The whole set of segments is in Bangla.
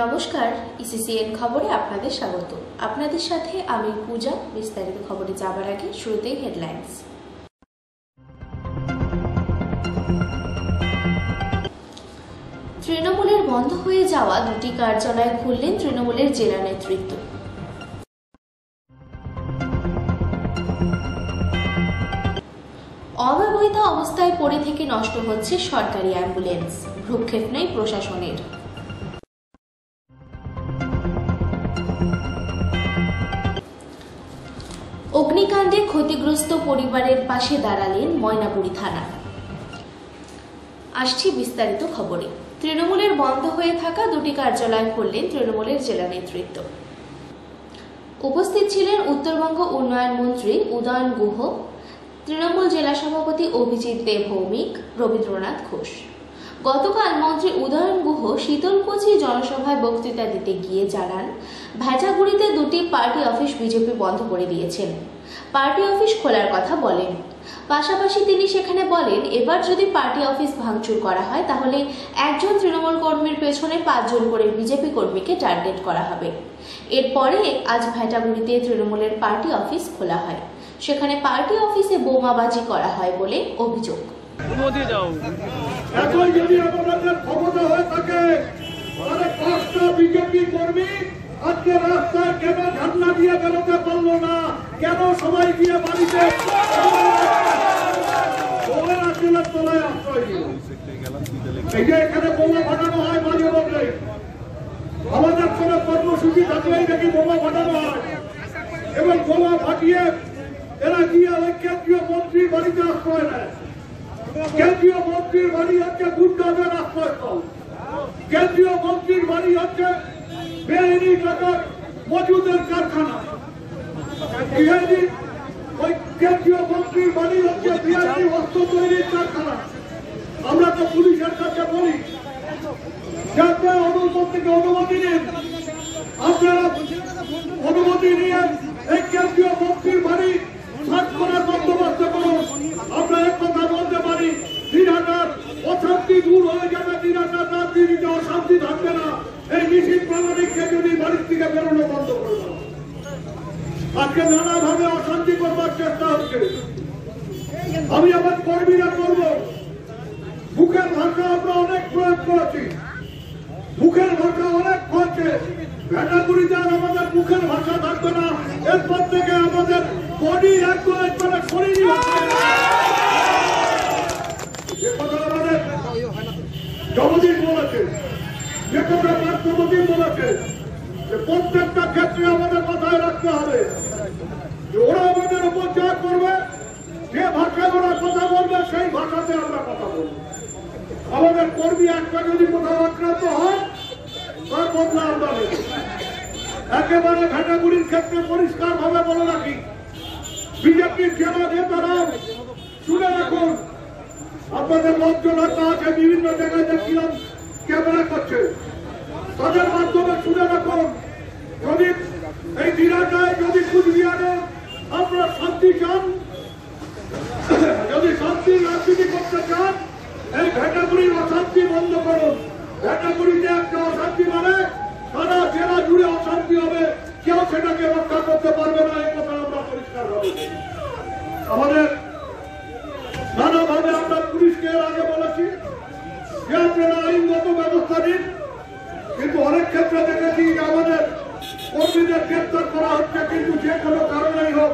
নমস্কার, ইসিসিএন খবরে আপনাদের স্বাগত। আপনাদের সাথে আমি পূজা। বিস্তারিত খবরে যাবার আগে শুরুতেই হেডলাইন্স। তৃণমূলের বন্ধ হয়ে যাওয়া দুটি কার্যালয় খুললেন তৃণমূলের জেলা নেতৃত্ব। অব্যবহৃত অবস্থায় পড়ে থেকে নষ্ট হচ্ছে সরকারি অ্যাম্বুলেন্স, ভ্রুক্ষেপ নেই প্রশাসনের। অগ্নিকাণ্ডে ক্ষতিগ্রস্ত পরিবারের পাশে দাঁড়ালেন ময়নাগুড়ি থানা। আসছি বিস্তারিত খবরে। তৃণমূলের বন্ধ হয়ে থাকা দুটি কার্যালয় খুললেন তৃণমূলের জেলা নেতৃত্ব। উপস্থিত ছিলেন উত্তরবঙ্গ উন্নয়ন মন্ত্রী উদয়ন গুহ, তৃণমূল জেলা সভাপতি অভিজিৎ দে ভৌমিক, রবীন্দ্রনাথ ঘোষ। গতকাল মন্ত্রী উদয়ন গুহ শীতলকুচি জনসভায় বক্তৃতা দিতে গিয়ে জানান, ভেটাগুড়িতে দুটি পার্টি অফিস বিজেপি বন্ধ করে দিয়েছেন। পার্টি অফিস খোলার কথা বলেন। পাশাপাশি তিনি সেখানে বলেন, এবার যদি পার্টি অফিস ভাঙচুর করা হয় তাহলে একজন তৃণমূল কর্মীর পেছনে 5 জন করে বিজেপি কর্মীকে টার্গেট করা হবে। এরপরে আজ ভেটাগুড়িতে তৃণমূলের পার্টি অফিস খোলা হয়। সেখানে পার্টি অফিসে বোমাবাজি করা হয় বলে অভিযোগ। এখন যদি আমাদের ক্ষমতা হয়ে থাকে তাহলে 5টা বিজেপি কর্মী আজকে রাস্তায় কেন ঝান্ডা দিয়ে বেরোতে পারলো না, কেন সবাই গিয়ে বাড়িতে তলায় আশ্রয় দিল? এই যে এখানে বোমা ফাটানো হয় মাঝে মধ্যে, আমাদের কোনো কর্মসূচি থাকলেই নাকি বোমা ফাটানো হয় এবং বোমা ফাটিয়ে এরা গিয়ে ওই কেন্দ্রীয় মন্ত্রীর বাড়িতে আশ্রয় নেয়। কেন্দ্রীয় মন্ত্রীর বাড়ি হচ্ছে গুন্ডাদের আশ্রয়স্থল। কেন্দ্রীয় মন্ত্রীর বাড়ি হচ্ছে বেআইনি টাকার মজুদের কারখানা। ওই কেন্দ্রীয় মন্ত্রীর বাড়ি হচ্ছে বেআইনি অস্ত্র তৈরির কারখানা। আমরা তো পুলিশের কাছে বলি যে আপনারা অনুমতি নিন, আপনারা অনুমতি নিয়ে এই কেন্দ্রীয় মন্ত্রীর বাড়ি সার্চ করার বন্দোবস্ত করুন। আমরা এক কথা বলতে পারি, দিনহাটার অশান্তি দূর হয়ে যাবে, দিনহাটার রাজনীতিতে অশান্তি থাকবে না। এই নিশীথ প্রামাণিককে যদি বাড়ির থেকে বেরোনো বন্ধ করে দাও। আজকে নানাভাবে অশান্তি করবার চেষ্টা হচ্ছে। আমি আমার কর্মীরা করব, মুখের ভাষা আমরা অনেক প্রয়োগ করেছি, মুখের ভাষা অনেক হচ্ছে। ভেটাগুড়িতে আমাদের মুখের ভাষা থাকবে না, এরপর থেকে আমাদের বডি একবারে শরীরই যে কথা আমাদের জগদীশ বলেছে, যে কথা পার্থবতী বলেছে, যে প্রত্যেকটা ক্ষেত্রে আমাদের মাথায় রাখতে হবে যে ওরা আমাদের উপর যা করবে, যে ভাষায় ওরা কথা বলবে সেই ভাষাতে আমরা কথা বলবো। আমাদের কর্মী একটা যদি কোথাও আক্রান্ত হয় তার বদলা আমরা নেব। একেবারে ভেটাগুড়ির ক্ষেত্রে পরিষ্কার ভাবে বলে রাখি, বিজেপির জেলা নেতারা শুনে রাখুন, আপনাদের লজ্জনতা আছে, বিভিন্ন জায়গায় দেখছিলাম ক্যামেরা করছে, তাদের মাধ্যমে শুনে রাখুন, যদি এই দিনাটায় যদি কুচবিহারে আপনারা শান্তি চান, যদি শান্তির রাজনীতি করতে চান, এই ভেটাগুড়ির অশান্তি বন্ধ করুন। ভেটাগুড়িতে একটা অশান্তি মানে সারা জেলা জুড়ে অশান্তি হবে, কেউ সেটাকে রক্ষা করতে পারবে না, এই কথা আমরা পরিষ্কার হবে। আমাদের নানাভাবে আমরা পুলিশকে আগে বলেছি যে আপনারা আইনগত ব্যবস্থা নিন, কিন্তু অনেক ক্ষেত্রে দেখেছি যে আমাদের কর্মীদের গ্রেপ্তার করা হচ্ছে, কিন্তু যে কোনো কারণেই হোক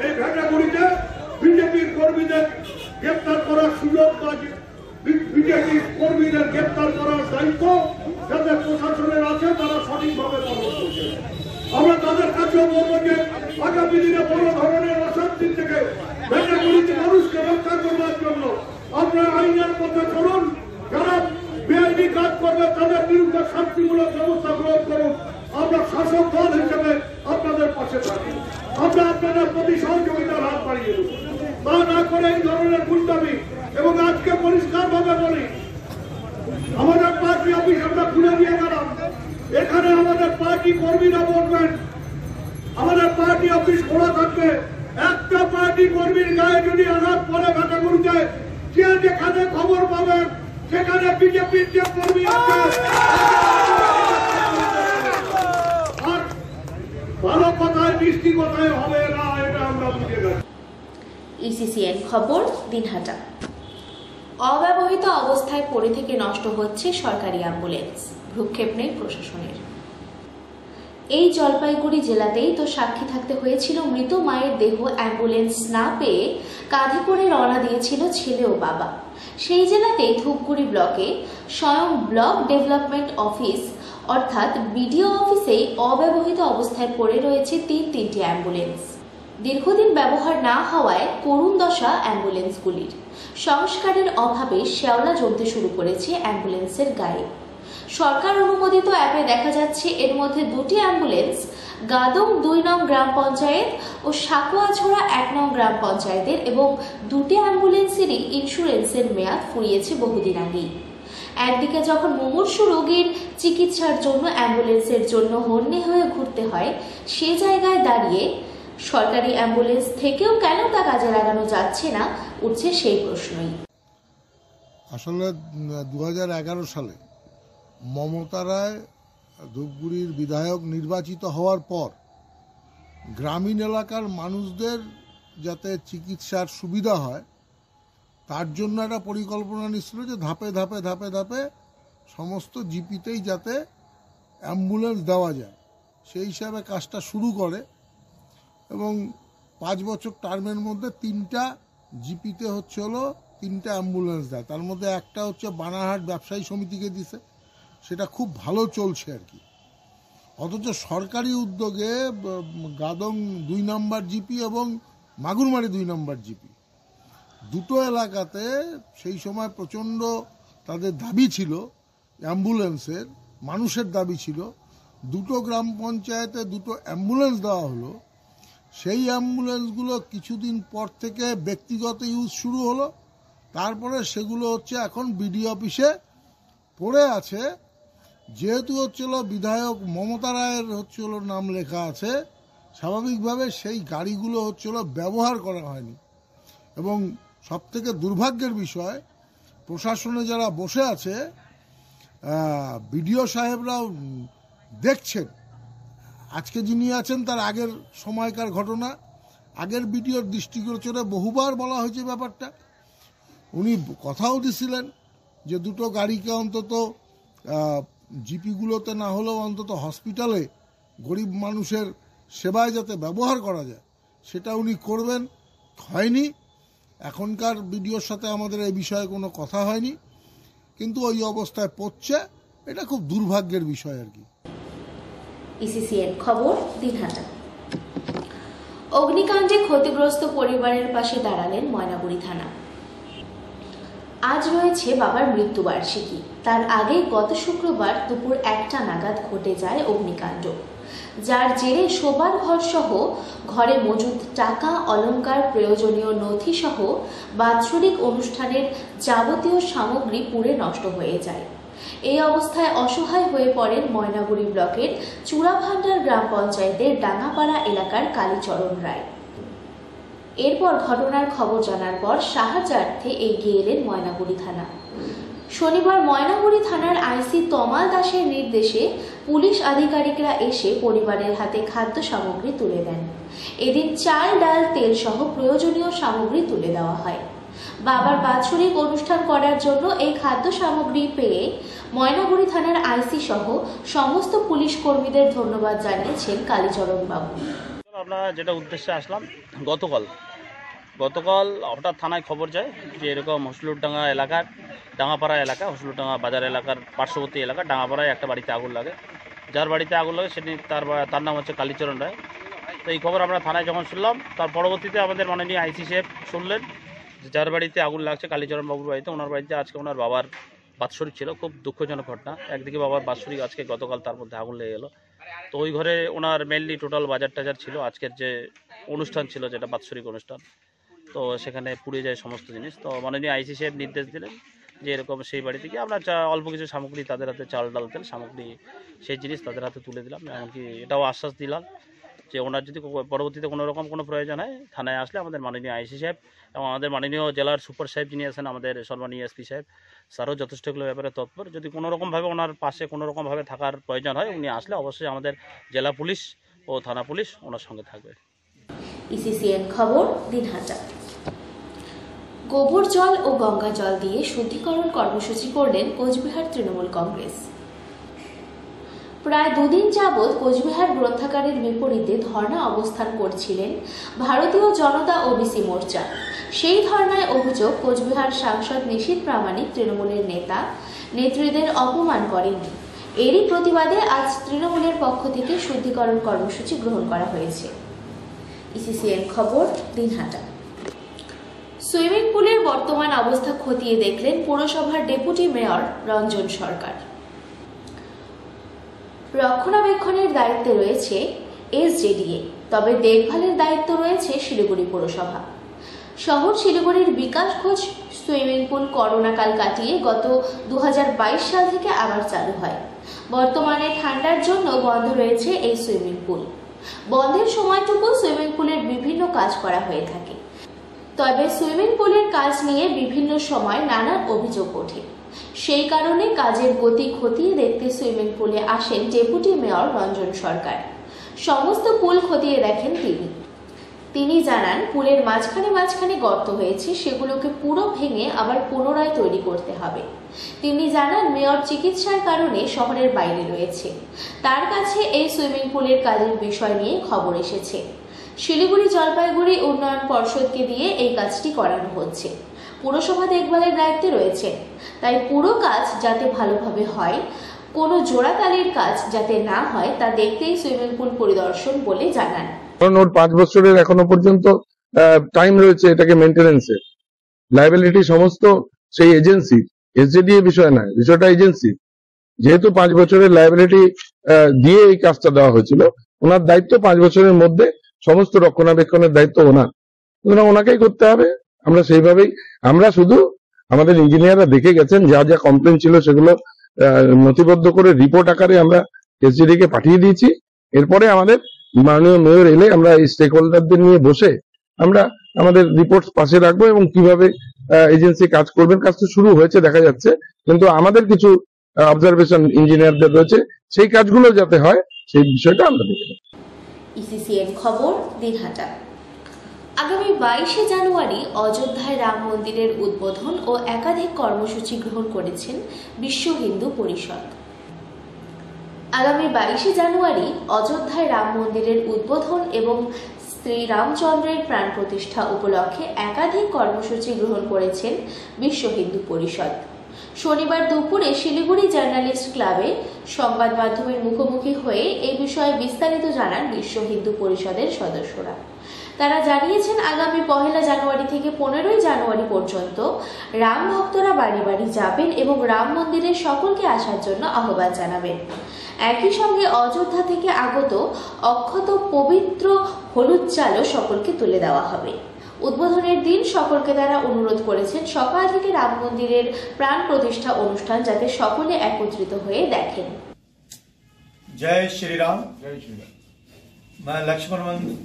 এই ভেটাগুড়িতে বিজেপির কর্মীদের গ্রেপ্তার করার সুযোগ বা বিজেপি কর্মীদের গ্রেপ্তার করার দায়িত্ব যাদের প্রশাসনের আছে তারা সঠিকভাবে পালন করছে। আমরা তাদের কাছেও বলবো যে আগামী দিনে বড় ধরনের অশান্তি থেকে ভেটাগুড়িতে মানুষকে রক্ষা করবার জন্য আপনারা আইনের পথে চলুন। যারা বেআইনি কাজ করবে তাদের বিরুদ্ধে শান্তিমূলক ব্যবস্থা গ্রহণ করুন। আমরা শাসক দল হিসেবে আপনাদের পাশে থাকি, আমরা আপনাদের প্রতি সহযোগিতার হাত বাড়িয়ে দেব। তা না করে এই ধরনের গুন্ডামি, এবং আজকে পরিষ্কার ভাবে বলি, আমাদের পার্টি অফিস আমরা খুলে দিয়ে গেলাম, এখানে আমাদের পার্টি কর্মীরা বলবেন, আমাদের পার্টি অফিস খোলা থাকবে। একটা পার্টি কর্মীর গায়ে যদি আঘাত পড়ে ভেটাগুড়িতে, যে যেখানে খবর পাবেন সেখানে বিজেপির যে কর্মী আছে ভালো কথায় মিষ্টি কথায় হবে না, এটা আমরা বুঝে গেছি। ইসিসিএন খবর, দিনহাটা। অব্যবহৃত অবস্থায় পড়ে থেকে নষ্ট হচ্ছে সরকারি অ্যাম্বুলেন্স, ভ্রুক্ষেপ নেই প্রশাসনের। এই জলপাইগুড়ি জেলাতেই তো সাক্ষী থাকতে হয়েছিল মৃত মায়ের দেহ অ্যাম্বুলেন্স না পেয়ে কাঁধে করে রওনা দিয়েছিল ছেলে ও বাবা। সেই জেলাতেই ধূপগুড়ি ব্লকে স্বয়ং ব্লক ডেভেলপমেন্ট অফিস অর্থাৎ বিডিও অফিসেই অব্যবহৃত অবস্থায় পড়ে রয়েছে তিনটি অ্যাম্বুলেন্স। দীর্ঘদিন ব্যবহার না হওয়ায় করুণ দশা অ্যাম্বুলেন্সগুলির। সংস্কারের অভাবে শ্যাওলা জমতে শুরু করেছে অ্যাম্বুলেন্সের গায়ে। সরকার অনুমোদিত অ্যাপে দেখা যাচ্ছে এর মধ্যে দুটি অ্যাম্বুলেন্স গাদং ২ নং গ্রাম পঞ্চায়েত ও সাকুয়াছড়া ১ নং গ্রাম পঞ্চায়েতের, এবং দুটি অ্যাম্বুলেন্সেরই ইন্স্যুরেন্সের মেয়াদ ফুরিয়েছে বহুদিন আগেই। একদিকে যখন মুমূর্ষু রোগীর চিকিৎসার জন্য অ্যাম্বুলেন্সের জন্য হন্যে হয়ে ঘুরতে হয়, সে জায়গায় দাঁড়িয়ে সরকারি অ্যাম্বুলেন্স থেকেও কেন তা কাজে লাগানো যাচ্ছে না, উঠছে সেই প্রশ্নই। আসলে 2011 সালে মমতা রায় ধূপগুড়ির বিধায়ক নির্বাচিত হওয়ার পর গ্রামীণ এলাকার মানুষদের যাতে চিকিৎসার সুবিধা হয় তার জন্য একটা পরিকল্পনা নিচ্ছিল যে ধাপে ধাপে ধাপে ধাপে সমস্ত জিপিতেই যাতে অ্যাম্বুলেন্স দেওয়া যায়, সেই হিসাবে কাজটা শুরু করে এবং 5 বছর টার্মের মধ্যে 3টা জিপিতে হলো 3টা অ্যাম্বুলেন্স দেয়। তার মধ্যে একটা হচ্ছে বানারহাট ব্যবসায়ী সমিতিকে দিছে, সেটা খুব ভালো চলছে আর কি। অথচ সরকারি উদ্যোগে গাদং 2 নম্বর জিপি এবং মাগুরমারি 2 নম্বর জিপি দুটো এলাকাতে সেই সময় প্রচণ্ড তাদের দাবি ছিল, অ্যাম্বুলেন্সের মানুষের দাবি ছিল। দুটো গ্রাম পঞ্চায়েতে দুটো অ্যাম্বুলেন্স দেওয়া হলো। সেই অ্যাম্বুলেন্সগুলো কিছুদিন পর থেকে ব্যক্তিগত ইউজ শুরু হলো, তারপরে সেগুলো এখন বিডিও অফিসে পড়ে আছে। যেহেতু বিধায়ক মমতা রায়ের নাম লেখা আছে, স্বাভাবিকভাবে সেই গাড়িগুলো ব্যবহার করা হয়নি। এবং সবথেকে দুর্ভাগ্যের বিষয়, প্রশাসনে যারা বসে আছে বিডিও সাহেবরাও দেখছেন। আজকে যিনি আছেন তার আগের সময়কার ঘটনা, আগের বিডিওর দৃষ্টিগোচরে বহুবার বলা হয়েছে ব্যাপারটা। উনি কথাও দিছিলেন যে দুটো গাড়িকে অন্তত জিপিগুলোতে না হলেও অন্তত হসপিটালে গরিব মানুষের সেবায় যাতে ব্যবহার করা যায় সেটা উনি করবেন, হয়নি। এখনকার বিডিওর সাথে আমাদের এই বিষয়ে কোনো কথা হয়নি, কিন্তু ওই অবস্থায় পড়ছে, এটা খুব দুর্ভাগ্যের বিষয় আর কি। ইসিসিএন খবর, দিনহাটা। অগ্নিকাণ্ডে ক্ষতিগ্রস্ত পরিবারের পাশে দাঁড়ালেন ময়নাগুড়ি থানা। আজ রয়েছে বাবার মৃত্যুবার্ষিকী। তার আগে গত শুক্রবার দুপুর 1টা নাগাদ ঘটে যায় অগ্নিকাণ্ড, যার জেরে শোবার ঘর সহ ঘরে মজুদ টাকা, অলংকার, প্রয়োজনীয় নথি সহ বাৎসরিক অনুষ্ঠানের যাবতীয় সামগ্রী পুড়ে নষ্ট হয়ে যায়। এই অবস্থায় অসহায় হয়ে পড়েন ময়নাগুড়ি ব্লকের চূড়াভান্ডার গ্রাম পঞ্চায়েতের ডাঙ্গাপাড়া এলাকার কালীচরণ রায়। এরপর ঘটনার খবর জানার পর সাহায্যার্থে এগিয়ে এলেন ময়নাগুড়ি থানা। শনিবার ময়নাগুড়ি থানার আইসি তমাল দাসের নির্দেশে পুলিশ আধিকারিকরা এসে পরিবারের হাতে খাদ্য সামগ্রী তুলে দেন। এদিন চাল, ডাল, তেল সহ প্রয়োজনীয় সামগ্রী তুলে দেওয়া হয়। বাবার বাৎসরিক অনুষ্ঠান করার জন্য এই খাদ্য সামগ্রী পেয়ে ময়নাগুড়ি থানার আইসি সহ সমস্ত পুলিশ কর্মীদের ধন্যবাদ জানিয়েছেন কালীচরণ বাবু। আমরা যেটা উদ্দেশ্যে আসলাম, গতকাল হঠাৎ থানায় খবর যায় যে এরকম হসলুরডাঙ্গা এলাকার ডাঙ্গাপাড়া এলাকা, হসলুরডাঙ্গা বাজার এলাকার পার্শ্ববর্তী এলাকা ডাঙ্গাপাড়ায় একটা বাড়িতে আগুন লাগে। যার বাড়িতে আগুন লাগে সেটি তার নাম হচ্ছে কালীচরণ রায়। তো এই খবর আমরা থানায় যখন শুনলাম, তার পরবর্তীতে আমাদের মাননীয় আইসি সাহেব শুনলেন যে যার বাড়িতে আগুন লাগছে কালীচরণ বাবুর বাড়িতে, ওনার বাড়িতে আজকে ওনার বাবার বাৎসরিক ছিল। খুব দুঃখজনক ঘটনা। একদিকে বাবার বাৎসরিক, আজকে গতকাল তার মধ্যে আগুন লেগে গেল। তো ওই ঘরে ওনার মেনলি টোটাল বাজার টাজার ছিল, আজকের যে অনুষ্ঠান ছিল যেটা বাৎসরিক অনুষ্ঠান, তো সেখানে পুড়ে যায় সমস্ত জিনিস। তো মাননীয় আইসি সাহেব নির্দেশ দিলেন যে এরকম সেই বাড়ি থেকে আমরা অল্প কিছু সামগ্রী তাদের হাতে, চাল, ডাল, তেল সামগ্রী, সেই জিনিস তাদের হাতে তুলে দিলাম। এমনকি এটাও আশ্বাস দিলাম যে ওনার যদি পরবর্তীতে কোনো রকম কোনো প্রয়োজন হয় থানায় আসলে আমাদের মাননীয় আইসি সাহেব এবং আমাদের মাননীয় জেলার সুপার সাহেব যিনি আছেন, আমাদের সম্মানীয় এসপি সাহেব, স্যারও যথেষ্ট এগুলো ব্যাপারে তৎপর। যদি কোনো রকমভাবে ওনার পাশে কোনো রকমভাবে থাকার প্রয়োজন হয় উনি আসলে অবশ্যই আমাদের জেলা পুলিশ ও থানা পুলিশ ওনার সঙ্গে থাকবে। ইসিসিএন খবর, দিনহাটা। গোবর জল ও গঙ্গা জল দিয়ে শুদ্ধিকরণ কর্মসূচি করলেন কোচবিহার তৃণমূল কংগ্রেস। প্রায় দুদিন যাবৎ কোচবিহার গ্রন্থাগারের বিপরীতে ধর্ণা অবস্থান করছিলেন ভারতীয় জনতা ওবিসি মোর্চা। সেই ধর্ণায় অভিযোগ, কোচবিহার সাংসদ নিশীথ প্রামাণিক তৃণমূলের নেতা নেত্রীদের অপমান করেননি। এরই প্রতিবাদে আজ তৃণমূলের পক্ষ থেকে শুদ্ধিকরণ কর্মসূচি গ্রহণ করা হয়েছে। ইসিসিএন খবর, দিনহাটা। সুইমিং পুলের বর্তমান অবস্থা খতিয়ে দেখলেন পুরসভার ডেপুটি মেয়র রঞ্জন সরকার। রক্ষণাবেক্ষণের দায়িত্বে রয়েছে এসজেডিএ, তবে দেখভালের দায়িত্ব রয়েছে শিলিগুড়ি পুরসভা। শহর শিলিগুড়ির বিকাশ ঘোষ সুইমিং পুল করোনাকাল কাটিয়ে গত 2022 সাল থেকে আবার চালু হয়। বর্তমানে ঠান্ডার জন্য বন্ধ রয়েছে এই সুইমিং পুল। বন্ধের সময়টুকু সুইমিং পুলের বিভিন্ন কাজ করা হয়ে থাকে, তবে সুইমিং পুলের কাজ নিয়ে বিভিন্ন সময় নানান অভিযোগ ওঠে। সেই কারণে কাজের গতি খতিয়ে দেখতে সুইমিং পুলে আসেন ডেপুটি মেয়র রঞ্জন সরকার। সমস্ত পুল খতিয়ে দেখেন তিনি জানান, পুলের মাঝখানে গর্ত হয়েছে, সেগুলোকে পুরো ভেঙে আবার পুনরায় তৈরি করতে হবে। তিনি জানান, মেয়র চিকিৎসার কারণে শহরের বাইরে রয়েছে, তার কাছে এই সুইমিং পুলের কাজের বিষয় নিয়ে খবর এসেছে। শিলিগুড়ি জলপাইগুড়ি উন্নয়ন পর্ষদকে দিয়ে এই কাজটি করানো হচ্ছে। পুরসভা দেখভালের দায়িত্বে রয়েছে, তাই পুরো কাজ যাতে ভালোভাবে হয়, কোনো জোড়াতালির কাজ যাতে না হয় তা দেখতেই সুইমিং পুল পরিদর্শন বলে জানান। কারণ ওর 5 বছরের এখনো পর্যন্ত টাইম রয়েছে এটাকে মেনটেনেন্সের। লাইবিলিটি সমস্ত সেই এজেন্সি, এসজেডিএ বিষয় নয়, বিষয়টা এজেন্সি। যেহেতু 5 বছরের লাইবিলিটি দিয়ে এই কাজটা দেওয়া হয়েছিল, ওনার দায়িত্ব 5 বছরের মধ্যে সমস্ত রক্ষণাবেক্ষণের দায়িত্ব ওনার, সুতরাং ওনাকেই করতে হবে। আমরা সেইভাবেই, আমরা শুধু আমাদের ইঞ্জিনিয়াররা দেখে গেছেন, যা যা কমপ্লেন ছিল সেগুলো নথিবদ্ধ করে রিপোর্ট আকারে আমরা এসজেডি কে পাঠিয়ে দিয়েছি। এরপরে আমাদের মাননীয় মেয়র এলে আমরা এই স্টেক হোল্ডারদের নিয়ে বসে আমরা আমাদের রিপোর্ট পাশে রাখবো এবং কিভাবে এজেন্সি কাজ করবেন। কাজ তো শুরু হয়েছে দেখা যাচ্ছে, কিন্তু আমাদের কিছু অবজারভেশন ইঞ্জিনিয়ারদের রয়েছে, সেই কাজগুলো যাতে হয় সেই বিষয়টা আমরা দেখে নেব। ইসিসিএন খবর, দিনহাটা। আগামী 22শে জানুয়ারি অযোধ্যায় রাম মন্দিরের উদ্বোধন ও একাধিক কর্মসূচি গ্রহণ করেছেন বিশ্ব হিন্দু পরিষদ। আগামী 22শে জানুয়ারি অযোধ্যায় রাম মন্দিরের উদ্বোধন এবং শ্রী রামচন্দ্রের প্রাণ প্রতিষ্ঠা উপলক্ষে একাধিক কর্মসূচি গ্রহণ করেছেন বিশ্ব হিন্দু পরিষদ। শনিবার দুপুরে শিলিগুড়ি জার্নালিস্ট ক্লাবে সংবাদ মাধ্যমের মুখোমুখি হয়ে এই বিষয়ে বিস্তারিত জানান বিশ্ব হিন্দু পরিষদের সদস্যরা। তারা জানিয়েছেন, আগামী 1 জানুয়ারি থেকে 15 জানুয়ারি পর্যন্ত রাম ভক্তরা বাড়ি বাড়ি যাবেন এবং রাম মন্দিরে সকলকে আসার জন্য আহ্বান জানাবেন। একই সঙ্গে অযোধ্যা থেকে আগত অক্ষত পবিত্র হলুদ চালও সকলকে তুলে দেওয়া হবে। উদ্বোধনের দিন সকলকে তারা অনুরোধ করেছেন সকাল থেকে রাম মন্দিরের প্রাণ প্রতিষ্ঠা অনুষ্ঠান যাতে সকলে একত্রিত হয়ে দেখেন। जय श्री राम। मैं लक्ष्मण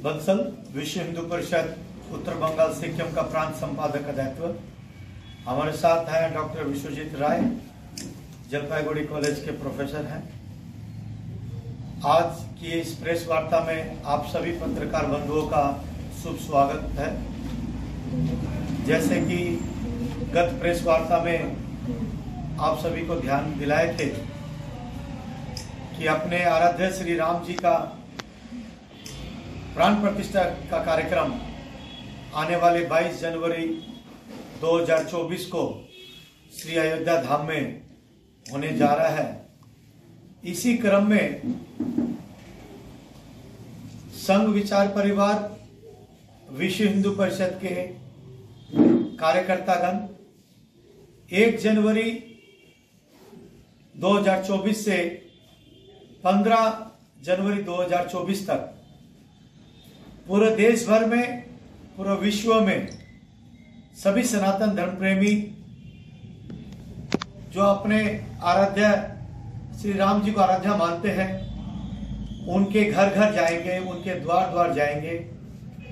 बंसल, विश्व हिंदू परिषद उत्तर बंगाल सिक्किम का प्रांत संपादक का दायित्व। हमारे साथ हैं डॉक्टर विश्वजीत राय, जलपाईगुड़ी कॉलेज के प्रोफेसर हैं। आज की इस प्रेस वार्ता में आप सभी पत्रकार बंधुओं का शुभ स्वागत है। जैसे कि गत प्रेस वार्ता में आप सभी को ध्यान दिलाए थे कि अपने आराध्य श्री राम जी का प्राण प्रतिष्ठा का कार्यक्रम आने वाले 22 जनवरी 2024 को श्री अयोध्या धाम में होने जा रहा है। इसी क्रम में संघ विचार परिवार, विश्व हिंदू परिषद के कार्यकर्तागण 1 जनवरी 2024 से 15 जनवरी 2024 तक पूरे देश भर में, पूरे विश्व में सभी सनातन धर्म प्रेमी जो अपने आराध्य श्री राम जी को आराध्य मानते हैं, उनके घर घर जाएंगे, उनके द्वार द्वार जाएंगे,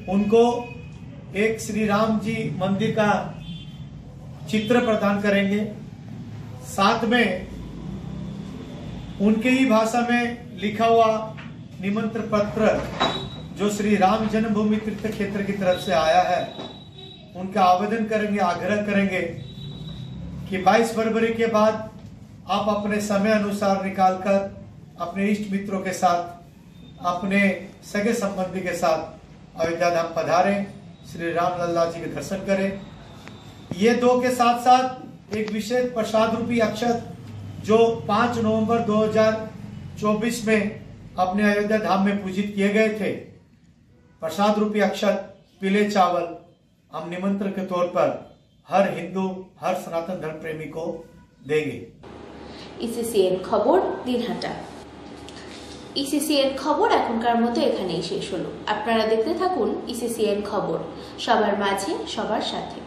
उनको एक श्री राम जी मंदिर का चित्र प्रदान करेंगे। साथ में उनके ही भाषा में लिखा हुआ निमंत्रण पत्र जो श्री राम जन्मभूमि तीर्थ क्षेत्र की तरफ से आया है उनका आवेदन करेंगे, आग्रह करेंगे कि 22 फरवरी के बाद आप अपने समय अनुसार निकालकर अपने इष्ट मित्रों के साथ, अपने सगे संबंधी के साथ अयोध्या धाम पधारें, श्री राम लल्ला जी के दर्शन करें। ये दो के साथ साथ एक विशेष प्रसाद रूपी अक्षत जो 5 नवंबर 2024 में अपने अयोध्या धाम में पूजित किए गए थे, प्रसाद रूपी अक्षत पीले चावल हम निमंत्रण के तौर पर हर हिंदू, हर सनातन धर्म प्रेमी को देंगे। ইসিসিএন খবর দিনহাটা। ইসিসিএন খবর এখনকার মতো এখানেই শেষ হলো। আপনারা দেখতে থাকুন ইসিসিএন খবর, সবার মাঝে সবার সাথে।